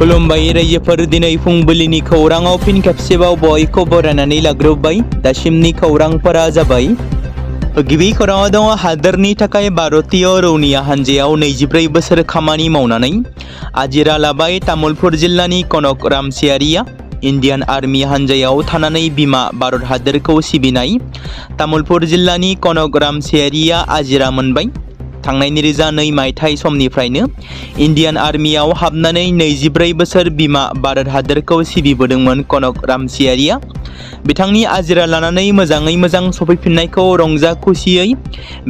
खुलुमबाय रायजोफोर, दिनै फुंबिलिनि खौराङाव फिन खेबसेबाव बयखौ बरायनानै लाग्रोबाय। दासिमनि खौरांफोरा जाबाय। गिबि खौराङाव दङ हादोरनि थाखाय भारतीय रौनिया हानजायाव 24 बोसोर खामानि मावनानै आजिरा लाबाय तामुलपुर जिल्लानि कनक रामसियारिया। इन्डियान आर्मी हानजायाव थानानै बिमा भारत हादोरखौ सिबिनाय तामुलपुर जिल्लानि कनक रामसियारिया आजिरा मोनबाय। थांनाय 2002 मायथाइ समनिफ्रायनो इन्डियान आर्मियाव हाबनानै 24 बोसोर बिमा भारत हादोरखौ सिबिबोदोंमोन कनक रामसियारिया। बिथांनि आजिरा लानानै मोजाङै मोजां सफैफिननायखौ रंजा खुसियै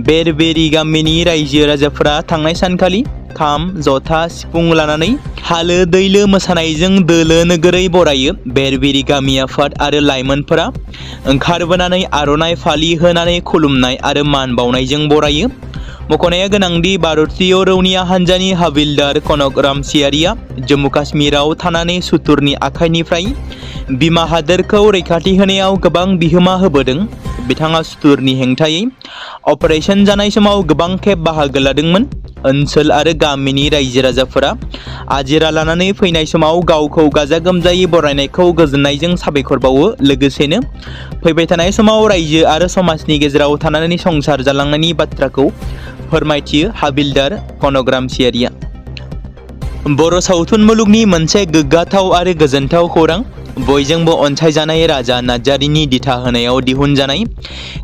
बेरबेरि गामिनि रायजो राजाफोरा थांनाय सानखालि खाम, जथा, सिफुं लानानै हालो दैलो मोसानायजों दोलो नोगोरै बरायो। बेरबेरि गामि आफाद आरो लाइमोनफोरा ओंखारबोनानै आर'नाइ फालि होनानै खुलुमनाय आरो मान बावनायजों बरायो। मख'नाया गोनांदि भारतीय रौनिया हानजानि हाबिलदार कनक रामसियारिया जम्मु काश्मीराव थानानै सुथुरनि आखाइनिफ्राय बिमा हादोरखौ रैखाथि होनायाव गोबां बिहोमा होबोदों। बिथाङा सुथुरनि हेंथायै अपारेशन जानाय समाव गोबां खेब बाहागो लादोंमोन। ओनसोल आरो गामिनि रायजो राजाफोरा आजिरा लानानै फैनाय समाव गावखौ गाजा गोमजायै बरायनायखौ गोजोननायजों साबायखर बावो। लोगोसेनो फैबाय थानाय समाव रायजो आरो समाजनि गेजेराव थानानै संसार जालांनायनि बाथ्राखौ फोरमायथियो हाबिलदार कनक रामसियारिया। बर' सावथुन मुलुगनि मोनसे गोग्गाथाव आरो गोजोनथाव खौरां। बयजोंबो अनसायजानाय राजा नार्जारिनि दिथा होनायाव दिहुनजानाय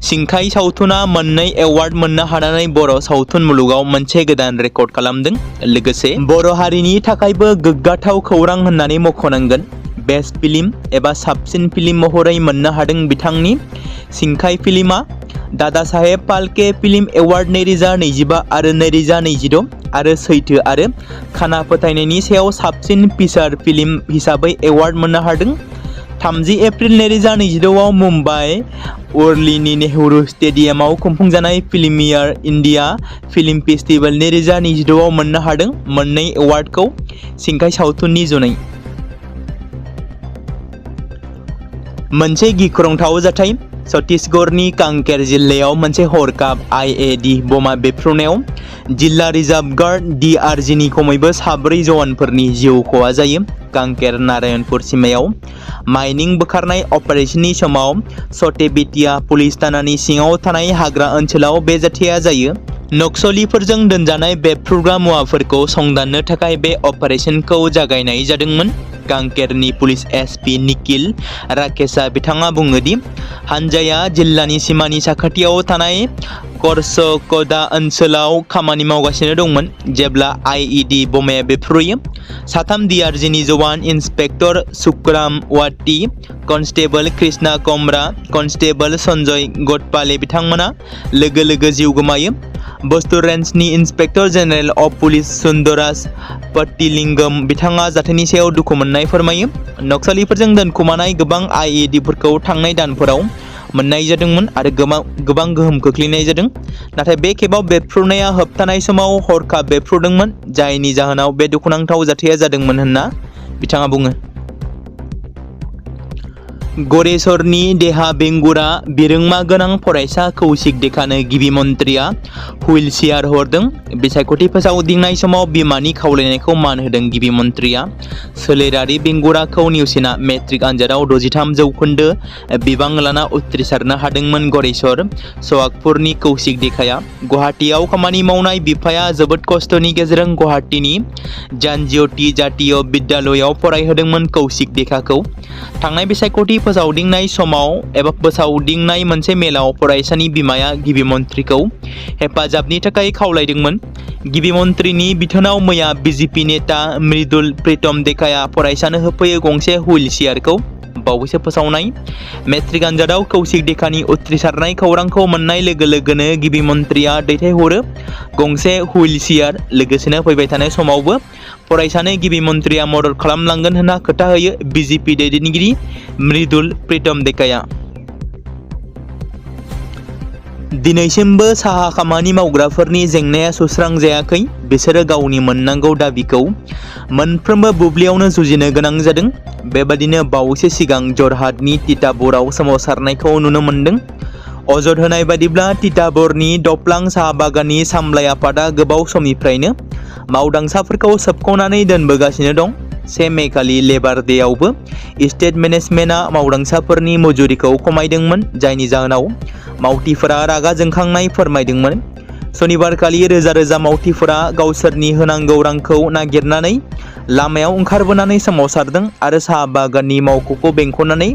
सिंखाय सावथुना 2 एवार्ड मोननो हानानै बर' सावथुन मुलुगाव मोनसे गोदान रेकर्ड खालामदों। लोगोसे बर' हारिनि थाखायबो गोग्गाथाव खौरां होननानै मख'नांगोन। बेस्ट फिल्म एबा साबसिन फिल्म महरै मोननो हादों बिथांनि सिंखाय फिल्मआ दादा साहेब फाल्के फिल्म एवार्ड 2025 आरो 2026 आरो सैथो आरो खाना फोथायनायनि सायाव साबसिन फिचार फिल्म हिसाबै एवार्ड मोननो हादों। 30 एप्रिल 2026 आव मुम्बाइ वर्लीनि नेहरू स्टेडियामाव खुंफुंजानाय फिल्मियार इन्डिया फिल्म फेस्टिभेल 2026 आव मोननो हादों 2 एवार्डखौ सिंखाय सावथुननि जुनै। मोनसे गिख्रंथाव जाथाय। छत्तीसगढ़नि कांकेर जिल्लायाव मोनसे हरखाब IED बमा बेफ्रुनायाव जिल्ला रिजार्भ गार्ड DRGनि खमैबो 4 जवानफोरनि जिउ खहा जायो। कांकेर नारायणपुर सिमायाव माइनिं बोखारनाय अपारेशननि समाव सटेबेटिया पुलिस थानानि सिङाव थानाय हाग्रा ओनसोलाव बे जाथाया जायो। नक्सलिफोरजों दोनजानाय बेफ्रुग्रा मुवाफोरखौ संदाननो थाखाय बे अपारेशनखौ जागायनाय जादोंमोन। कांकेरनि पुलिस SP निखिल राकेशआ बिथाङा बुङो दि हानजाया जिल्लानि सिमानि साखाथियाव थानाय करसकदा ओनसोलाव खामानि मावगासिनो दंमोन जेब्ला IED बमाया बेफ्रुयो। 3 DRGनि जवान इन्सपेक्टर सुकराम वाटी, कनस्टेबल कृष्णा कमरा, कनस्टेबल सन्जय गटपाले बिथांमोना लोगो लोगो जिउ गोमायो। बस्तर रेन्जनि inspector general of police Sundarraj Pattilingam बिथाङा जाथायनि सायाव दुखु मोननाय फोरमायो। नक्सलिफोरजों दोनखुमानाय गोबां IEDफोरखौ थांनाय दानफोराव मोननाय जादोंमोन आरो गोबां गोहोम खोख्लैनाय जादों। नाथाय बे खेबाव बेफ्रुनाया होबथानाय समाव हरखाब बेफ्रुदोंमोन, जायनि जाहोनाव बे दुखुनांथाव जाथाया जादोंमोन होनना बिथाङा बुङो। गरेस्वरनि देहा बेंगुरा बिरोंमा गोनां फरायसा कौशिक देखानो गिबि मन्थ्रिया हुइल चेयार हरदों। बिसायख'थि फोसावदिंनाय समाव बिमानि खावलायनायखौ मान होदों गिबि मन्थ्रिया। सोलेरारि बेंगुराखौ नेवसिना मेट्रिक आनजादाव 63 जौखोन्दो बिबां लाना उथ्रिसारनो हादोंमोन गरेस्वर सवागपुरनि कौशिक देखाया। गुवाहाटीआव खामानि मावनाय बिफाया जोबोद खस्थ'नि गेजेरजों गुवाहाटीनि जानजियति जातीय बिद्यालयाव फरायहोदोंमोन कौशिक देखाखौ। थांनाय बिसायख'थि फोसावदिंनाय मोनसे मेलाव फरायसानि बिमाया गिबि मन्थ्रिखौ हेफाजाबनि थाखाय खावलायदोंमोन। गिबि मन्थ्रिनि बिथोनाव मैया BJP नेता मृदुल प्रीतम देखाया फरायसानो होफैयो गंसे हुइल चेयारखौ। बावैसो फोसावनाय मेट्रिक आनजादाव कौशिक देखानि उथ्रिसारनाय खौरांखौ मोननाय लोगो लोगोनो गिबि मन्थ्रिया दैथायहरो गंसे हुइल चेयार। लोगोसेनो फैबाय थानाय समावबो फरायसानो गिबि मन्थ्रिया मदद खालामलांगोन होनना खोथा होयो BJP दैदेनगिरि मृदुल प्रीतम देखाया। दिनैसिमबो साहा खामानि मावग्राफोरनि जेंनाया सुस्रांजायाखै। बिसोरो गावनि मोननांगौ दाबिखौ मोनफ्रोमबो बुब्लियावनो जुजिनो गोनां जादों। बेबादिनो बावैसो सिगां जरहाटनि तिताबराव सोमावसारनायखौ नुनो मोन्दों। अजद होनाय बादिब्ला तिताबरनि दप्लां साहा बागाननि सामलाय आफादा गोबाव समनिफ्रायनो मावदांसाफोरखौ सोबख'नानै दोनबोगासिनो दं। से मे खालि लेबार डेआवबो स्टेट मेनेजमेन्टआ मावदांसाफोरनि मजुरिखौ खमायदोंमोन, जायनि जाहोनाव मावथिफोरा रागा जोंखांनाय फोरमायदोंमोन। सनिबारखालि रोजा रोजा मावथिफोरा गावसोरनि होनांगौ रांखौ नागिरनानै लामायाव ओंखारबोनानै सोमावसारदों आरो साहा बागाननि मावख'खौ बेंखननानै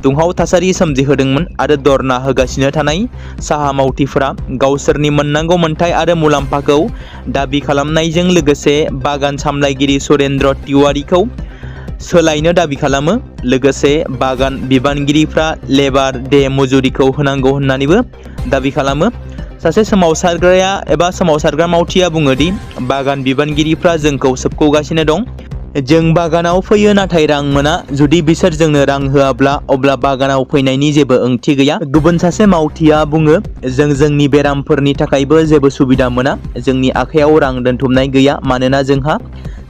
दुंहाव थासारि सोमजिहोदोंमोन आरो धरना होगासिनो थानाय साहा मावथिफोरा गावसोरनि मोननांगौ मोन्थाइ आरो मुलाम्फाखौ दाबि खालामनायजों लोगोसे बागान सामलायगिरि सुरेन्द्र तिवारीखौ सोलायनो दाबि खालामो। लोगोसे बागान बिबानगिरिफ्रा लेबार डे मजुरिखौ होनांगौ होननानैबो दाबि खालामो। सासे सोमावसारग्रा मावथिया बुङो दि बागान बिबानगिरिफ्रा जोंखौ सोबख'गासिनो दं। जों बागानाव फैयो नाथाय रां मोना। जुदि बिसोर जोंनो रां होआब्ला अब्ला बागानाव फैनायनि जेबो ओंथि गैया। गुबुन सासे मावथिया बुङो, जों जोंनि बेरामफोरनि थाखायबो जेबो सुबिदा मोना। जोंनि आखायाव रां दोनथुमनाय गैया मानोना जोंहा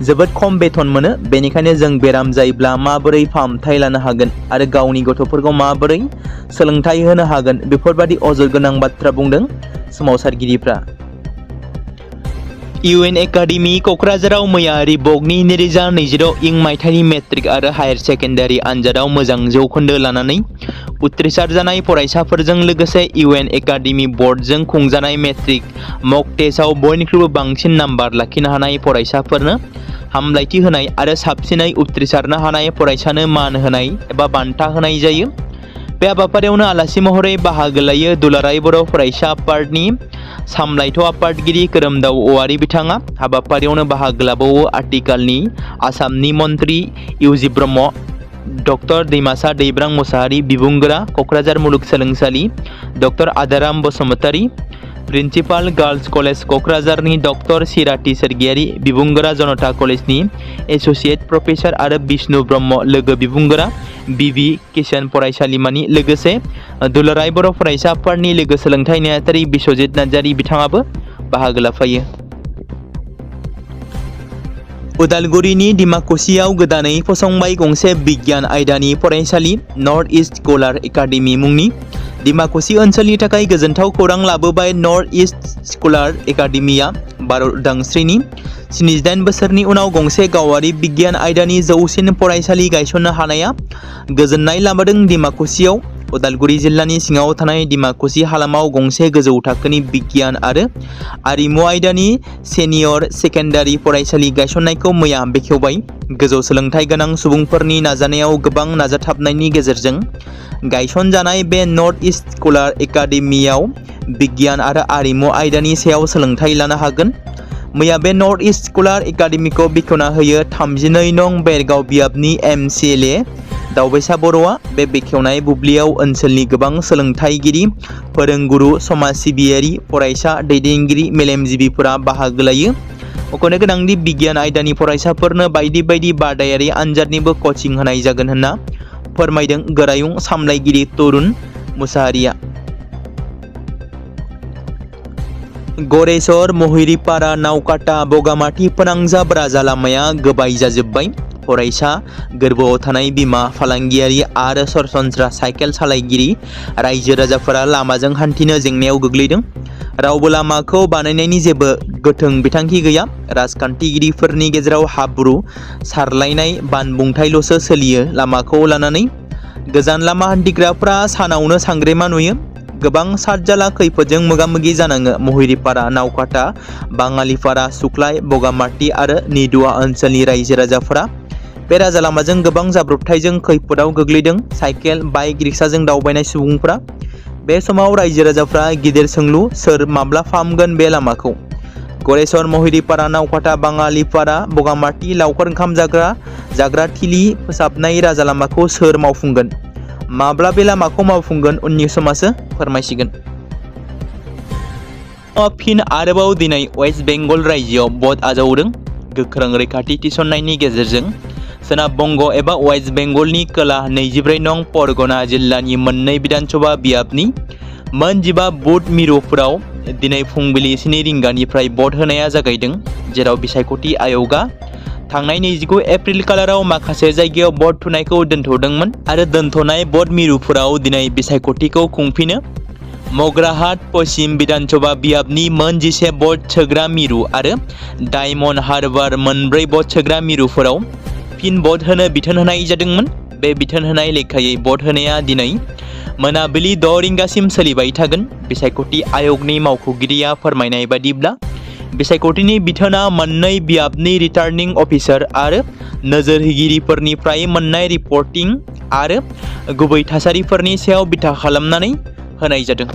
जोबोद खम बेथन मोनो। बेनिखायनो जों बेराम जायोब्ला माबोरै फाहामथाय लानो हागोन आरो गावनि गथ'फोरखौ माबोरै सोलोंथाय होनो हागोन बेफोरबादि अजद गोनां बाथ्रा बुंदों सोमावसारगिरिफ्रा। UN एकाडेमि क'क्राझाराव मैया रिबकनि 2026 इं मायथाइनि मेट्रिक आरो हायार सेकेन्डारि आनजादाव मोजां जौखोन्दो लानानै उथ्रिसार जानाय फरायसाफोरजों लोगोसे UN एकाडेमि बर्डजों खुंजानाय मेट्रिक मक टेस्टआव बयनिख्रुइबो बांसिन नाम्बार लाखिनो हानाय फरायसाफोरनो हामलायथि होनाय आरो साबसिनै उथ्रिसारनो हानाय फरायसानो मान होनाय एबा बान्था होनाय जायो। बे हाबाफारियावनो आलासि महरै बाहागो लायो दुलाराय बर' फरायसा आफादनि सामलायथ' आफादगिरि खोरोमदाव औवारि बिथाङा। हाबाफारियावनो बाहागो लाबावो आथिखालनि आसामनि मन्त्रि इउजि ब्रह्म, डक्टर दैमासा दैब्रां मुसाहारि बिबुंगोरा क'क्राझार मुलुगसोलोंसालि, doctor Adaram Basumatary, principal girls college क'क्राझारनि डक्टर सिराथि सोरगियारि, बिबुंगोरा जनता कलेजनि एस'सिएट प्रफेसार आरो बिष्णु ब्रह्म लोगो बिबुंगोरा बिबि किशन फरायसालिमानि, लोगोसे दुलाराय बर' फरायसा आफादनि लोगो सोलोंथाइ नेहाथारि बिश्वजित नार्जारि बिथाङाबो बाहागो लाफायो। उदालगुरिनि डिमाकुसियाव गोदानै फसंबाय गंसे बिगियान आयदानि फरायसालि नर्थ इस्ट स्कलार एकाडेमि मुंनि। डिमाकुसि ओनसोलनि थाखाय गोजोनथाव खौरां लाबोबाय north east scholar academia. Bharat उदांस्रिनि 78 बोसोरनि उनाव गंसे गावारि बिगियान आयदानि जौसिन फरायसालि गायसननो हानाया गोजोननाय लाबोदों। डिमाकुसियाव उदालगुरि जिल्लानि सिङाव थानाय डिमाकुसि हालामाव गंसे गोजौ थाखोनि बिगियान आरो आरिमु आयदानि सेनियर सेकेन्डारि फरायसालि गायसननायखौ मैया बेखेवबाय। गोजौ सोलोंथाइ गोनां सुबुंफोरनि नाजानायाव गोबां नाजाथाबनायनि गेजेरजों गायसनजानाय बे नर्थ इस्ट स्कलार एकाडेमियाव बिगियान आरो आरिमु आयदानि सायाव सोलोंथाइ लानो हागोन। मैया बे नर्थ इस्ट स्कलार एकाडेमिखौ बेखेवना होयो 32 नं बेरगाव बियाबनि MCLA दावबायसा बर'आ। बे बेखेवनाय बुब्लियाव ओनसोलनि गोबां सोलोंथाइगिरि, फोरोंगुरु, समाज सिबियारि, फरायसा, दैदेनगिरि, मेलेमजिबिफोरा बाहागो लायो। मख'नो गोनांदि बिगियान आयदानि फरायसाफोरनो बायदि बायदि बादायारि आनजादनिबो कचिं होनाय जागोन होनना फोरमायदों गोरायुं सामलायगिरि तरुन मुसाहारिया। गरेस्वर, महिरिपारा, नावकाटा, बगामाथि फोनांजाब राजा लामाया गोबाय जाजोब्बाय। फरायसा, गोरबोआव थानाय बिमा, फालांगियारि आरो सरासनस्रा साइकेल सालायगिरि रायजो राजाफोरा लामाजों हान्थिनो जेंनायाव गोग्लैदों। रावबो लामाखौ बानायनायनि जेबो गोथों बिथांखि गैया। राजखान्थिगिरिफोरनि गेजेराव हाब्रु सारलायनाय बानबुंथाइल'सो सोलियो लामाखौ लानानै। गोजान लामा हान्थिग्राफ्रा सानावनो सांग्रेमा नुयो। गोबां सातजाला खैफोदजों मोगा-मोगि जानाङो। महिरिपारा, नावकाटा, बाङालिपारा, सुख्लाय, बगामाथि आरो निदुवा ओनसोलनि रायजो राजाफोरा बे राजा लामाजों गोबां जाब्रबथायजों खैफोदाव गोग्लैदों। साइकेल, बाइक, रिक्साजों दावबायनाय सुबुंफोरा बे समाव रायजो राजाफ्रा गिदिर सोंलु, सोर माब्ला फाहामगोन बे लामाखौ? गरेस्वर, महिरिपारा, नावकाटा, बाङालिपारा, बगामाथि लावखार ओंखाम जाग्रा थिलि फोसाबनाय राजा लामाखौ सोर मावफुंगोन? माब्ला बे लामाखौ मावफुंगोन उननि समासो फोरमायसिगोन। फिन आरोबाव दिनै वेस्ट बेंगल रायजोआव भट आजावदों। गोख्रों रैखाथि थिसननायनि गेजेरजों सोनाब बंग एबा वेस्ट बेंगलनि खोला 24 नं परगना जिल्लानि मोननै बिधानसभा बियाबनि मोन 15 बुथ मिरुफोराव दिनै फुंबिलि 7 रिंगानिफ्राय भट होनाया जागायदों, जेराव बिसायख'थि आय'गआ थांनाय 29 एप्रिल खालाराव माखासे जायगायाव भट थुनायखौ दोनथ'दोंमोन आरो दोनथ'नाय भट मिरुफोराव दिनै बिसायख'थिखौ खुंफिनो। मग्राहाट पश्चिम बिधानसभा बियाबनि मोन 11 भट सोग्रा मिरु आरो डायमन्ड हार्बार मोनब्रै भट सोग्रा मिरुफोराव फिन भट होनो बिथोन होनाय जादोंमोन। बे बिथोन होनाय लेखायै भट होनाया दिनै मोनाबिलि 6 रिंगासिम सोलिबाय थागोन। बिसायख'थि आय'गनि मावख'गिरिया फोरमायनाय बादिब्ला बिसायख'थिनि बिथोना मोननै बियाबनि रिटार्निं अफिसार आरो नोजोर होगिरिफोरनिफ्राय मोननाय रिपर्टिं आरो गुबै थासारिफोरनि सायाव बिथा खालामनानै होनाय जादों।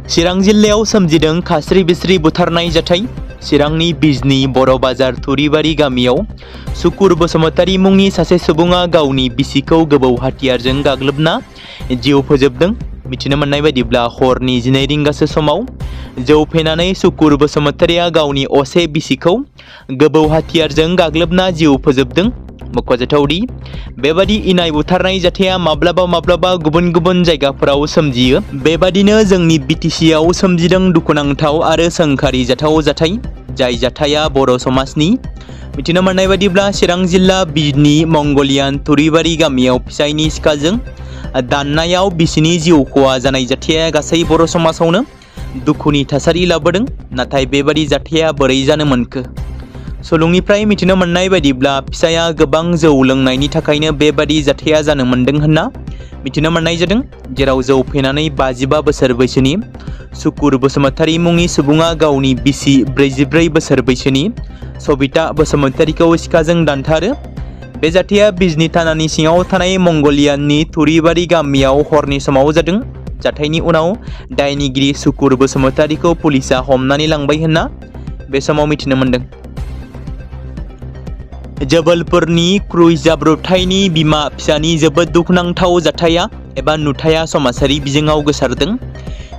चिरां जिल्लायाव सोमजिदों खास्रि बिस्रि बुथारनाय जाथाय। चिरांनि बिजनी बर' बाजार थुरिबारि गामियाव सुकुर बसुमतारी मुंनि सासे सुबुङा गावनि बिसिखौ गोबौ हाथियारजों गाग्लोबना जिउ फोजोबदों। मिथिनो मोननाय बायदिब्ला हरनि 12 रिंगासो समाव जौ फेनानै सुकुर बसुमतारीया गावनि असे बिसिखौ गोबौ हाथियारजों गाग्लोबना जिउ फोजोबदों। मख'जाथावदि बेबादि इनाय बुथारनाय जाथाया माब्लाबा माब्लाबा गुबुन गुबुन जायगाफोराव सोमजियो। बेबादिनो जोंनि बिटिसिआव सोमजिदों दुखुनांथाव आरो सोंखारि जाथाव जाथाय, जाय जाथाया बर' समाजनि। मिथिनो मोननाय बादिब्ला चिरां जिल्ला बिजनी मंगलियान थुरिबारि गामियाव फिसायनि सिखाजों दाननायाव बिसिनि जिउ खहा जानाय जाथाया गासै बर' समाजावनो दुखुनि थासारि लाबोदों। नाथाय बेबादि जाथाया बोरै जानो मोनखो? सुलुंनिफ्राय मिथिनो मोननाय बायदिब्ला फिसाया गोबां जौ लोंनायनि थाखायनो बेबादि जाथाया जानो मोनदों होनना मिथिनो मोननाय जादों। जेराव जौ फेनानै 55 बोसोर बैसोनि सुकुर बसुमतारी मुंनि सुबुङा गावनि बिसि 44 बोसोर बैसोनि सबिता बसुमतारीखौ सिखाजों दानथारो। बे जाथाया बिजनी थानानि सिङाव थानाय मंगलियाननि थुरिबारि गामियाव हरनि समाव जादों। जाथायनि उनाव दायनिगिरि सुकुर बसुमतारीखौ पुलिसा हमनानै लांबाय होनना बे समाव मिथिनो मोनदों। जबलपुरनि क्रुइज जाब्रबथायनि बिमा फिसानि जोबोद दुखुनांथाव जाथाया एबा नुथाया समाजारि बिजोङाव गोसारदों।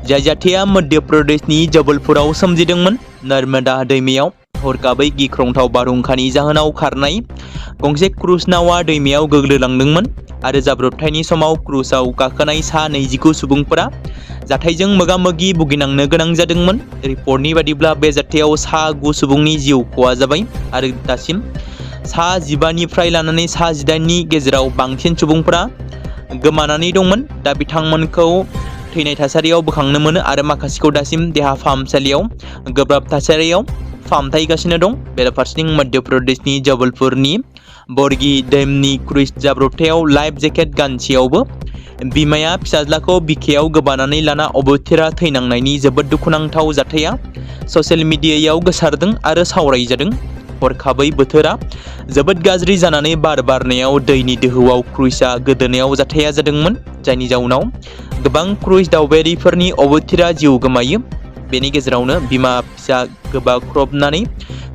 जाय जाथाया मध्य प्रदेशनि जबलपुराव सोमजिदोंमोन। नर्मदा दैमायाव हरखाबै गिख्रंथाव बारहुंखानि जाहोनाव खारनाय गंसे क्रुज नावा दैमायाव गोग्लैलांदोंमोन आरो जाब्रबथायनि समाव क्रुजआव गाखोनाय सा 29 सुबुंफोरा जाथायजों मोगा-मोगि भुगिनांनो गोनां जादोंमोन। रिपर्टनि बादिब्ला बे जाथायाव सा 9 सुबुंनि जिउ खहा जाबाय आरो दासिम सा 15निफ्राय लानानै सा 18नि गेजेराव बांसिन सुबुंफोरा गोमानानै दंमोन। दा बिथांमोनखौ थैनाय थासारियाव बोखांनो मोनो आरो माखासेखौ दासिम देहा फाहामसालियाव गोब्राब थासारियाव फाहामथायगासिनो दं। बेराफारसेथिं मध्य प्रदेशनि जबलपुरनि बरगी डैमनि क्रुइज जाब्रबथायाव लाइफ जेकेट गानसेयावबो बिमाया फिसाज्लाखौ बिखायाव गोबानानै लाना अबथिरा थैनांनायनि जोबोद दुखुनांथाव जाथाया ससियेल मिडियायाव गोसारदों आरो सावरायजादों। हरखाबै बोथोरा जोबोद गाज्रि जानानै बार बारनायाव दैनि दोहौआव क्रुइजआ गोदोनायाव जाथाया जादोंमोन। जायनि जाउनाव गोबां क्रुइज दावबायारिफोरनि अबथिरा जिउ गोमायो। बेनि गेजेरावनो बिमा फिसा गोबाख्रबनानै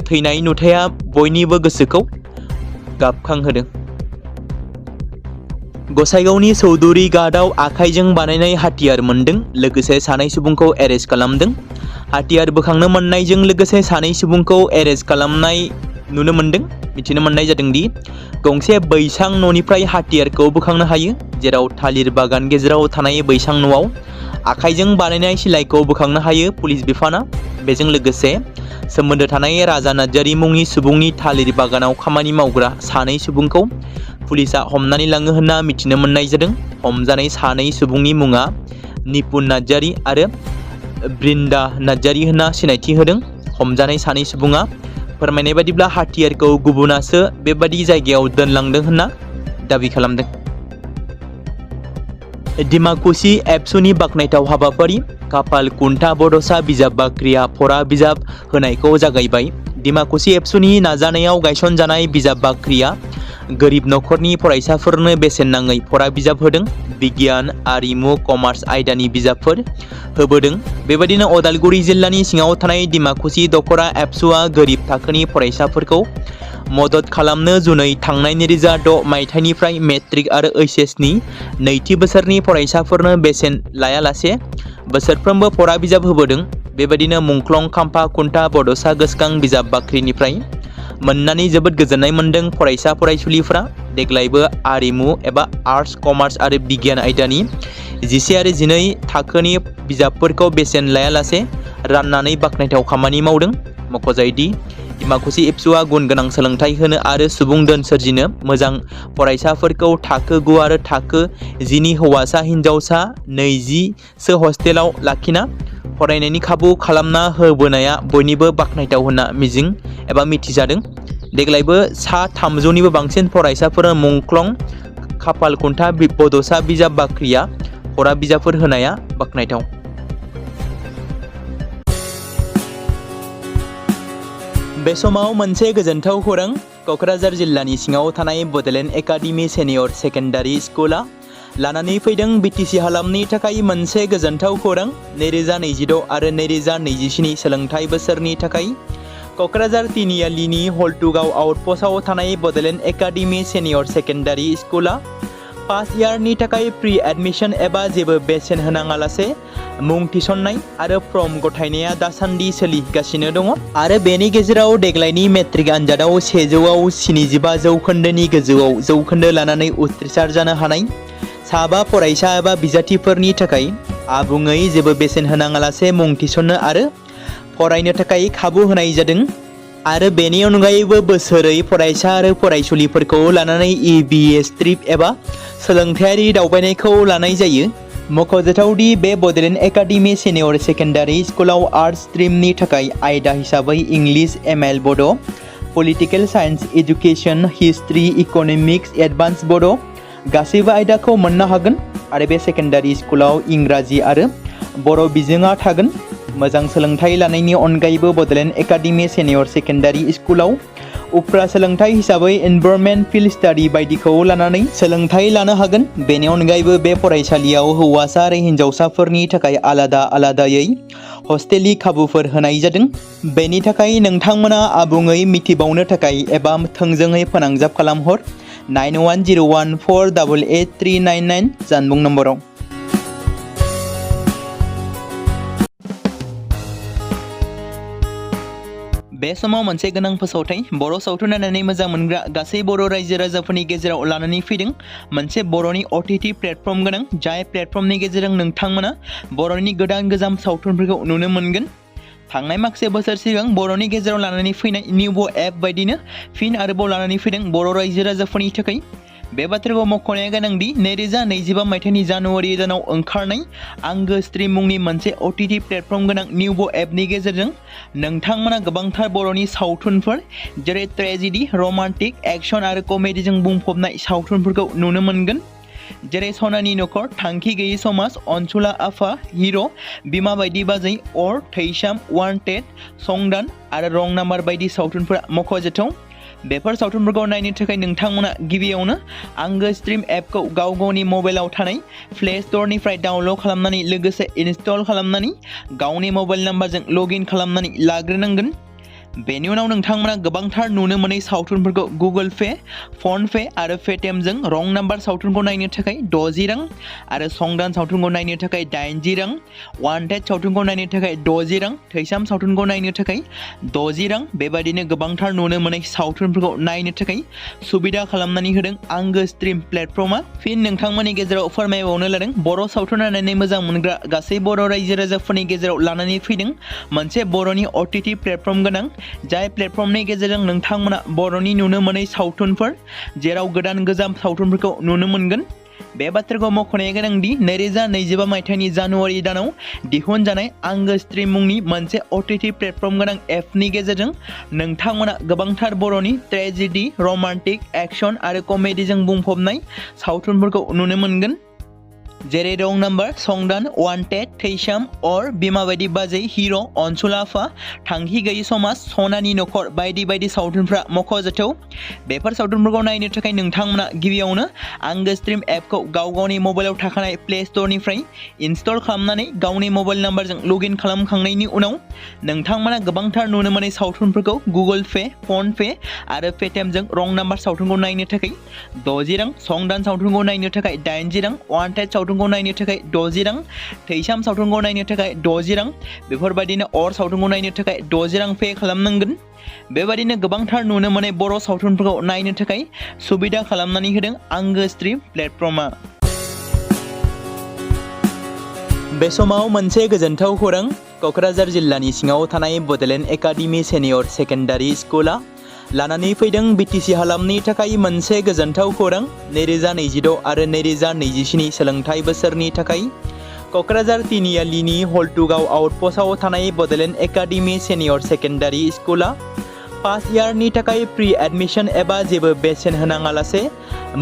थैनाय नुथाया बयनिबो गोसोखौ गाबखांहोदों। गसाइगावनि चौधुरी घाटआव आखाइजों बानायनाय हाथियार मोनदों। लोगोसे सानै सुबुंखौ एरेस्ट खालामदों। हाथियार बोखांनो मोननायजों लोगोसे सानै सुबुंखौ एरेस्ट खालामनाय नुनो मोनदों। मिथिनो मोननाय जादोंदि गंसे बैसां न'निफ्राय हाथियारखौ बोखांनो हायो। जेराव थालिर बागान गेजेराव थानाय बैसां न'आव आखाइजों बानायनाय सिलाइखौ बोखांनो हायो पुलिस बिफाना। बेजों लोगोसे सोमोन्दो थानाय राजा नार्जारी मुंनि सुबुंनि थालिर बागानाव खामानि मावग्रा सानै सुबुंखौ पुलिसा हमनानै लाङो होनना मिथिनो मोननाय जादों। हमजानाय सानै सुबुंनि मुङा निपुन नार्जारी आरो बृंदा नार्जारी होनना सिनायथि होदों। हमजानाय सानै सुबुङा फोरमायनाय बादिब्ला हाथियारखौ गुबुनासो बेबादि जायगायाव दोनलांदों होनना दाबि खालामदों। डिमाकुसि एबसुनि बाख्नायथाव हाबाफारि खाफाल खुन्था बड'सा बिजाब बाख्रिया फरा बिजाब होनायखौ जागायबाय। डिमाकुसि एबसुनि नाजानायाव गायसनजानाय बिजाब बाख्रिया गोरिब नखरनि फरायसाफोरनो बेसेन नाङै फरा बिजाब होदों। बिगियान, आरिमु, कमार्स आयदानि बिजाबफोर होबोदों। बेबायदिनो अदालगुरि जिल्लानि सिङाव थानाय डिमाकुसि दखरा एबसुआ गोरिब थाखोनि फरायसाफोरखौ मदद खालामनो जुनै थांनाय 2006 मायथाइनिफ्राय मेट्रिक आरो ओइचएसनि नैथि बोसोरनि फरायसाफोरनो बेसेन लायालासे बोसोरफ्रोमबो फरा बिजाब होबोदों। बेबायदिनो मुंख्लं खाम्फा खुन्था बड'सा गोसोखां बिजाब बाख्रिनिफ्राय मोननानै जोबोद गोजोननाय मोनदों फरायसा फरायसुलिफ्रा। देग्लायबो आरिमु एबा आर्ट्स, कमार्स आरो बिगियान आयदानि 10 आरो 12 थाखोनि बिजाबफोरखौ बेसेन लायालासे राननानै बाख्नायथाव खामानि मावदों। मख'जायोदि डिमाकुसि एबसुआ गुन गोनां सोलोंथाइ होनो आरो सुबुं धोन सोरजिनो मोजां फरायसाफोरखौ थाखो 9 आरो थाखो 10नि हौवासा हिन्जावसा 20 हस्टेलाव लाखिना फरायनायनि खाबु खालामना होबोनाया बयनिबो बाख्नायथाव होनना मिजिं एबा मिथिजादों। देग्लायबो सा 300निबो बांसिन फरायसाफोरा मुंख्लं खाफाल खुन्था बड'सा बिजाब बाख्रिया फरा बिजाबफोर होनाया बाख्नायथाव। बे समाव मोनसे गोजोनथाव खौरां। क'क्राझार जिल्लानि सिङाव थानाय बड'लेण्ड एकाडेमि सेनियर सेकेन्डारि स्कुला लानानै फैदों बिटिसि हालामनि थाखाय मोनसे गोजोनथाव खौरां। 2026 आरो 2027 सोलोंथाइ बोसोरनि थाखाय क'क्राझार तिनिआलिनि हल्टुगाव आउटपस्टआव थानाय बड'लेण्ड एकाडेमि सेनियर सेकेन्डारि स्कुला फार्स्ट इयारनि थाखाय प्रि एडमिशन एबा जेबो बेसेन होनाङालासे मुं थिसननाय आरो फर्म गथायनाया दासान्दि सोलिगासिनो दङ आरो बेनि गेजेराव देग्लायनि मेट्रिक आनजादाव 100आव 75 जौखोन्दोनि गोजौआव जौखोन्दो लानानै उथ्रिसार जानो हानाय साबा फरायसा एबा बिजाथिफोरनि थाखाय आबुङै जेबो बेसेन होनाङालासे मुं थिसननो आरो फरायनो थाखाय खाबु होनाय जादों आरो बेनि अनगायैबो बोसोरै फरायसा आरो फरायसुलिफोरखौ लानानै EBS ट्रिप एबा सोलोंथायारि दावबायनायखौ लानाय जायो। मख'जाथावदि बे बड'लेण्ड एकाडेमि सेनियर सेकेन्डारि स्कुलाव आर्ट्स स्ट्रिमनि थाखाय आयदा हिसाबै इंलिश ML बड', political science education, history, economics, advance बड' गासैबो आयदाखौ मोननो हागोन आरो बे सेकेन्डारि स्कुलाव इंराजि आरो बर' बिजोङा थागोन। मोजां सोलोंथाइ लानायनि अनगायैबो बड'लेण्ड एकाडेमि सेनियर सेकेन्डारि स्कुलाव उफ्रा सोलोंथाइ हिसाबै एनभायरनमेन्ट फिल्ड स्टाडि बायदिखौ लानानै सोलोंथाइ लानो हागोन। बेनि अनगायैबो बे फरायसालियाव हौवासा आरो हिन्जावसाफोरनि थाखाय आलादा आलादायै हस्टेलनि खाबुफोर होनाय जादों। बेनि थाखाय नोंथांमोना आबुङै मिथिबावनो थाखाय एबा थोंजोङै फोनांजाब खालामहर 9101488399 जानबुं नम्बराव। बे समाव मोनसे गोनां फोसावथाय बर' सावथुन नायनानै मोजां मोनग्रा गासै बर' रायजो राजाफोरनि गेजेराव लानानै फैदों मोनसे बर'नि OTT प्लेटफर्म गोनां, जाय प्लेटफर्मनि गेजेरजों नोंथांमोना बर'नि गोदान सावथुनफोरखौ नुनो मोनगोन। थांनाय माखासे बोसोर सिगां बर'नि गेजेराव लानानै फैनाय निउबो एप बायदिनो फिन आरोबाव लानानै फैदों बर' रायजो राजाफोरनि थाखाय। बे बाथ्राखौ मख'नाया गोनांदि 2025 मायथाइनि जानुवारि दानाव ओंखारनाय आंगो स्ट्रिम मुंनि मोनसे OTT प्लेटफर्म गोनां निउबो एपनि गेजेरजों नोंथांमोना गोबांथार बर'नि सावथुनफोर जेरै ट्रेजेडि, रमान्टिक, एक्शन आरो कमेडिजों बुंफबनाय सावथुनफोरखौ नुनो मोनगोन। जेरै सनानि नखर, थांखि गैयै समाज, अनसुला आफा, हिर', बिमा बायदि बाजै, अर, थैसाम, वान्टेड, संदान आरो रं नाम्बार बायदि सावथुनफोरा मख'जाथाव। बेफोर सावथुनफोरखौ नायनो थाखाय नोंथांमोना गिबियावनो आंगो स्ट्रिम एपखौ गाव गावनि मबाइलाव थानाय प्ले स्ट'रनिफ्राय डाउनल'ड खालामनानै लोगोसे इनस्टल खालामनानै गावनि मबाइल नाम्बारजों लगइन खालामनानै लाग्रोनांगोन। बेनि उनाव नोंथांमोना गोबांथार नुनो मोनै सावथुनफोरखौ गुगोल पे, फन पे आरो पेटिएमजों रं नाम्बार सावथुनखौ नायनो थाखाय 60 रां आरो संदान सावथुनखौ नायनो थाखाय 80 रां, वान्टेड सावथुनखौ नायनो थाखाय 60 रां, थैसाम सावथुनखौ नायनो थाखाय 60 रां बेबायदिनो गोबांथार नुनो मोनै सावथुनफोरखौ नायनो थाखाय सुबिदा खालामनानै होदों आंगो स्ट्रिम प्लेटफर्मा। फिन नोंथांमोननि गेजेराव फोरमायबावनो लादों बर' सावथुन नायनानै मोजां मोनग्रा गासै बर' रायजो राजाफोरनि गेजेराव लानानै फैदों मोनसे बर'नि OTT प्लेटफर्म गोनां, जाय प्लेटफर्मनि गेजेरजों नोंथांमोना बर'नि नुनो मोनै सावथुनफोर जेराव गोदान गोजाम सावथुनफोरखौ नुनो मोनगोन। बे बाथ्राखौ मख'नाया गोनांदि 2025 मायथाइनि जानुवारि दानाव दिहुनजानाय आंगो स्ट्रिम मुंनि मोनसे OTT प्लेटफर्म गोनां एपनि गेजेरजों नोंथांमोना गोबांथार बर'नि ट्रेजेडि, रमान्टिक, एक्शन आरो कमेडिजों बुंफबनाय सावथुनफोरखौ नुनो मोनगोन। जेरै रं नाम्बार, संदान, वान्टेड, थैसाम, अर, बिमा बायदि बाजै, हिर', अनसुला आफा, थांखि गैयै समाज, सनानि नखर बायदि बायदि सावथुनफ्रा मख'जाथाव। बेफोर सावथुनफोरखौ नायनो थाखाय नोंथांमोना गिबियावनो आंगो स्ट्रिम एपखौ गाव गावनि मबाइलाव थाखानाय प्ले स्ट'रनिफ्राय इनस्टल खालामनानै गावनि मबाइल नाम्बारजों लगइन खालामखांनायनि उनाव नोंथांमोना गोबांथार नुनो मोनै सावथुनफोरखौ गुगोल पे, फन पे आरो पेटिएमजों रं नाम्बार सावथुनखौ नायनो थाखाय 60 रां, संदान सावथुनखौ नायनो थाखाय 80 रां, वान्टेड सावथुनखौ नायनो थाखाय 60 रां, थैसाम सावथुनखौ नायनो थाखाय 60 रां बेफोरबायदिनो अर सावथुनखौ नायनो थाखाय 60 रां पे खालामनांगोन। बेबायदिनो गोबांथार नुनो मोनै बर' सावथुनफोरखौ नायनो थाखाय सुबिदा खालामनानै होदों आंगो स्ट्रिम प्लेटफर्मा। बे समाव मोनसे गोजोनथाव खौरां। क'क्राझार जिल्लानि सिङाव थानाय बड'लेण्ड एकाडेमि सेनियर सेकेन्डारि स्कुला लानानै फैदों बिटिसि हालामनि थाखाय मोनसे गोजोनथाव खौरां। 2026 आरो 2027 सोलोंथाइ बोसोरनि थाखाय क'क्राझार तिनिआलिनि हल्टुगाव आउटपस्टआव थानाय बड'लेण्ड एकाडेमि सेनियर सेकेन्डारि स्कुला फार्स्ट इयारनि थाखाय प्रि एडमिशन एबा जेबो बेसेन होनाङालासे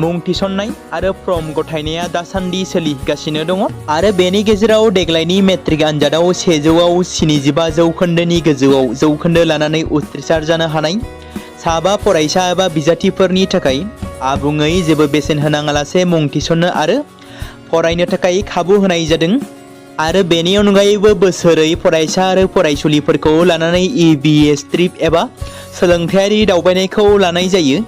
मुं थिसननाय आरो फर्म गथायनाया दासान्दि सोलिगासिनो दङ आरो बेनि गेजेराव देग्लायनि मेट्रिक आनजादाव 100आव 75 जौखोन्दोनि गोजौआव जौखोन्दो लानानै उथ्रिसार जानो हानाय साबा फरायसा एबा बिजाथिफोरनि थाखाय आबुङै जेबो बेसेन होनाङालासे मुं थिसननो आरो फरायनो थाखाय खाबु होनाय जादों आरो बेनि अनगायैबो बोसोरै फरायसा आरो फरायसुलिफोरखौ लानानै EBS ट्रिप एबा सोलोंथायारि दावबायनायखौ लानाय जायो।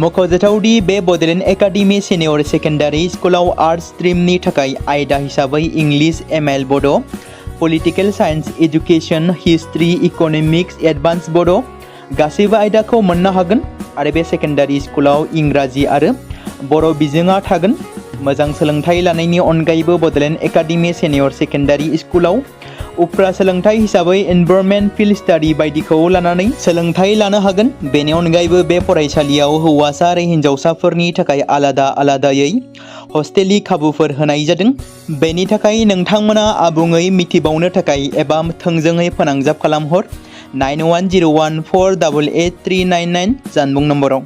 मख'जाथावदि बे बड'लेण्ड एकाडेमि सेनियर सेकेन्डारि स्कुलाव आर्ट्स स्ट्रिमनि थाखाय आयदा हिसाबै इंलिश ML बड', political science education, history, economics, advance बड' गासैबो आयदाखौ मोननो हागोन आरो बे सेकेन्डारि स्कुलाव इंराजि आरो बर' बिजोङा थागोन। मोजां सोलोंथाइ लानायनि अनगायैबो बड'लेण्ड एकाडेमि सेनियर सेकेन्डारि स्कुलाव उफ्रा सोलोंथाइ हिसाबै एनभायरनमेन्ट फिल्ड स्टाडि बायदिखौ लानानै सोलोंथाइ लानो हागोन। बेनि अनगायैबो बे फरायसालियाव हौवासा आरो हिन्जावसाफोरनि थाखाय आलादा आलादायै हस्टेलनि खाबुफोर होनाय जादों। बेनि थाखाय नोंथांमोना आबुङै मिथिबावनो थाखाय एबा थोंजोङै फोनांजाब खालामहर 9101488399 जानबुं नम्बराव।